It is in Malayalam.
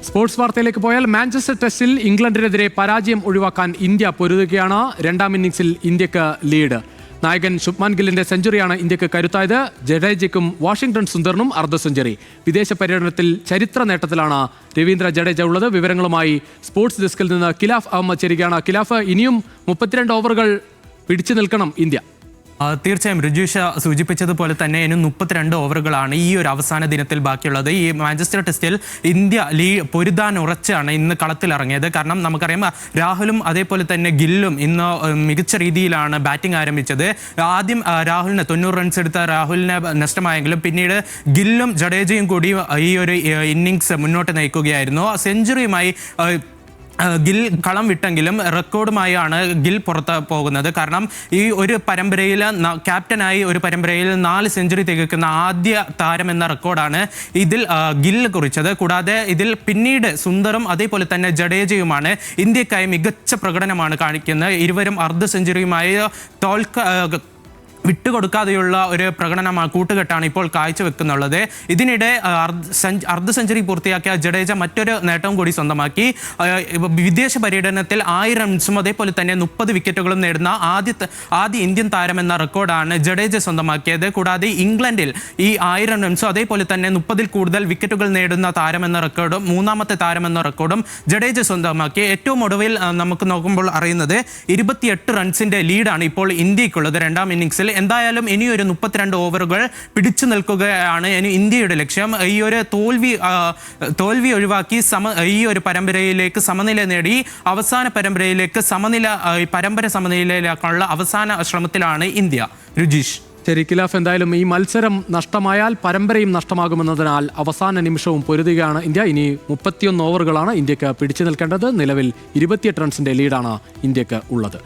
സ്പോർട്സ് വാർത്തയിലേക്ക് പോയാൽ മാഞ്ചസ്റ്റർ ടെസ്റ്റിൽ ഇംഗ്ലണ്ടിനെതിരെ പരാജയം ഒഴിവാക്കാൻ ഇന്ത്യ പൊരുതുകയാണ്. രണ്ടാം ഇന്നിംഗ്സിൽ ഇന്ത്യക്ക് ലീഡ്. നായകൻ ശുഭ്മാൻ ഗില്ലിന്റെ സെഞ്ചുറിയാണ് ഇന്ത്യക്ക് കരുത്തായത്. ജഡേജയ്ക്കും വാഷിംഗ്ടൺ സുന്ദറിനും അർദ്ധ സെഞ്ചുറി. വിദേശ പര്യടനത്തിൽ ചരിത്ര നേട്ടത്തിലാണ് രവീന്ദ്ര ജഡേജ ഉള്ളത്. വിവരങ്ങളുമായി സ്പോർട്സ് ഡെസ്കിൽ നിന്ന് ഖിലാഫ് അഹമ്മദ് ചേരുകയാണ്. ഖിലാഫ്, ഇനിയും 32 ഓവറുകൾ പിടിച്ചു നിൽക്കണം ഇന്ത്യ. തീർച്ചയായും രുജീഷ സൂചിപ്പിച്ചതുപോലെ തന്നെ ഇനി 32 ഓവറുകളാണ് ഈ ഒരു അവസാന ദിനത്തിൽ ബാക്കിയുള്ളത്. ഈ മാഞ്ചസ്റ്റർ ടെസ്റ്റിൽ ഇന്ത്യ പൊരുതാൻ ഉറച്ചാണ് ഇന്ന് കളത്തിലിറങ്ങിയത്. കാരണം നമുക്കറിയാം, രാഹുലും അതേപോലെ തന്നെ ഗില്ലും ഇന്ന് മികച്ച രീതിയിലാണ് ബാറ്റിംഗ് ആരംഭിച്ചത്. ആദ്യം രാഹുലിന് 90 റൺസ് എടുത്ത രാഹുലിന് നഷ്ടമായെങ്കിലും പിന്നീട് ഗില്ലും ജഡേജയും കൂടി ഈ ഒരു ഇന്നിങ്സ് മുന്നോട്ട് നയിക്കുകയായിരുന്നു. സെഞ്ചുറിയുമായി ഗിൽ കളം വിട്ടെങ്കിലും റെക്കോർഡുമായാണ് ഗിൽ പുറത്ത് പോകുന്നത്. കാരണം ഈ ഒരു പരമ്പരയിൽ ക്യാപ്റ്റനായി ഒരു പരമ്പരയിൽ 4 സെഞ്ചുറി തികക്കുന്ന ആദ്യ താരം എന്ന റെക്കോർഡാണ് ഇതിൽ ഗിൽ കുറിച്ചത്. കൂടാതെ ഇതിൽ പിന്നീട് സുന്ദറും അതേപോലെ തന്നെ ജഡേജയുമാണ് ഇന്ത്യക്കായി മികച്ച പ്രകടനമാണ് കാണിക്കുന്നത്. ഇരുവരും അർദ്ധ സെഞ്ചുറിയുമായി വിട്ടുകൊടുക്കാതെയുള്ള ഒരു കൂട്ടുകെട്ടാണ് ഇപ്പോൾ കാഴ്ചവെക്കുന്നുള്ളത്. ഇതിനിടെ അർദ്ധ സെഞ്ചുറി പൂർത്തിയാക്കിയ ജഡേജ മറ്റൊരു നേട്ടവും കൂടി സ്വന്തമാക്കി. വിദേശ പര്യടനത്തിൽ 1000 റൺസും അതേപോലെ തന്നെ 30 വിക്കറ്റുകളും നേടുന്ന ആദ്യ ഇന്ത്യൻ താരം എന്ന റെക്കോർഡാണ് ജഡേജ സ്വന്തമാക്കിയത്. കൂടാതെ ഇംഗ്ലണ്ടിൽ ഈ 1000 റൺസും അതേപോലെ തന്നെ 30-ൽ കൂടുതൽ വിക്കറ്റുകൾ നേടുന്ന താരമെന്ന റെക്കോർഡും മൂന്നാമത്തെ താരമെന്ന റെക്കോർഡും ജഡേജ സ്വന്തമാക്കി. ഏറ്റവും ഒടുവിൽ നമുക്ക് നോക്കുമ്പോൾ അറിയുന്നത് 28 റൺസിന്റെ ലീഡാണ് ഇപ്പോൾ ഇന്ത്യക്കുള്ളത് രണ്ടാം ഇന്നിംഗ്സിൽ. എന്തായാലും ഇനിയൊരു 32 ഓവറുകൾ പിടിച്ചു നിൽക്കുകയാണ് ഇനി ഇന്ത്യയുടെ ലക്ഷ്യം. ഈ ഒരു തോൽവി ഒഴിവാക്കി ഈ ഒരു പരമ്പരയിലേക്ക് സമനില നേടി അവസാന പരമ്പരയിലേക്ക് പരമ്പര സമനിലയിലേക്കുള്ള അവസാന ശ്രമത്തിലാണ് ഇന്ത്യ. രുജീഷ്. ശരി ഖിലാഫ്, എന്തായാലും ഈ മത്സരം നഷ്ടമായാൽ പരമ്പരയും നഷ്ടമാകുമെന്നതിനാൽ അവസാന നിമിഷവും പൊരുതുകയാണ് ഇന്ത്യ. ഇനി 31 ഓവറുകളാണ് ഇന്ത്യക്ക് പിടിച്ചു നിൽക്കേണ്ടത്. നിലവിൽ 28 റൺസിന്റെ ലീഡാണ് ഇന്ത്യക്ക് ഉള്ളത്.